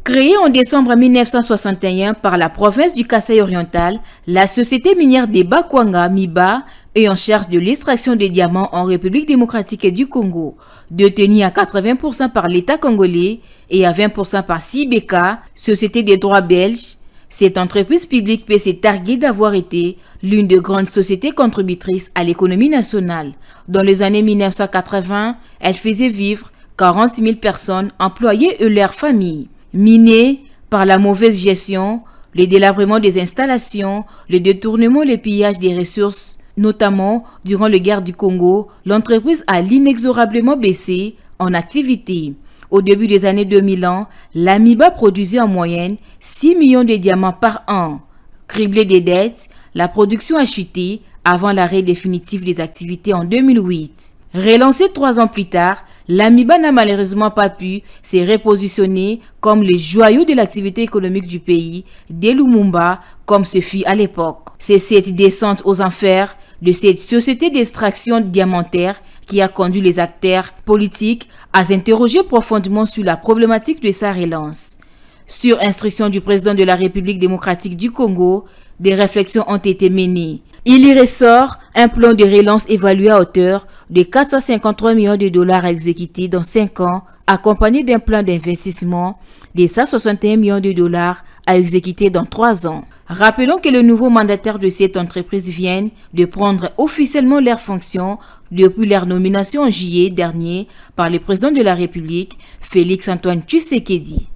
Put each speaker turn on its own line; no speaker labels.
Créée en décembre 1961 par la province du Kasaï oriental, la société minière des Bakwanga, MIBA, est en charge de l'extraction des diamants en République démocratique du Congo. Détenue à 80% par l'État congolais et à 20% par CIBK, société des droits belges, cette entreprise publique peut se targuer d'avoir été l'une des grandes sociétés contributrices à l'économie nationale. Dans les années 1980, elle faisait vivre 40 000 personnes employées et leurs familles. Minée par la mauvaise gestion, le délabrement des installations, le détournement et le pillage des ressources, notamment durant la guerre du Congo, l'entreprise a inexorablement baissé en activité. Au début des années 2000, la MIBA produisait en moyenne 6 millions de diamants par an. Criblée des dettes, la production a chuté avant l'arrêt définitif des activités en 2008. Relancée 3 ans plus tard, la MIBA n'a malheureusement pas pu se repositionner comme le joyau de l'activité économique du pays, dès Lumumba, comme ce fut à l'époque. C'est cette descente aux enfers de cette société d'extraction diamantaire qui a conduit les acteurs politiques à s'interroger profondément sur la problématique de sa relance. Sur instruction du président de la République démocratique du Congo, des réflexions ont été menées. Il y ressort un plan de relance évalué à hauteur de 453 millions de dollars à exécuter dans 5 ans, accompagné d'un plan d'investissement de 161 millions de dollars à exécuter dans 3 ans. Rappelons que le nouveau mandataire de cette entreprise vient de prendre officiellement leurs fonctions depuis leur nomination en juillet dernier par le président de la République, Félix Antoine Tshisekedi.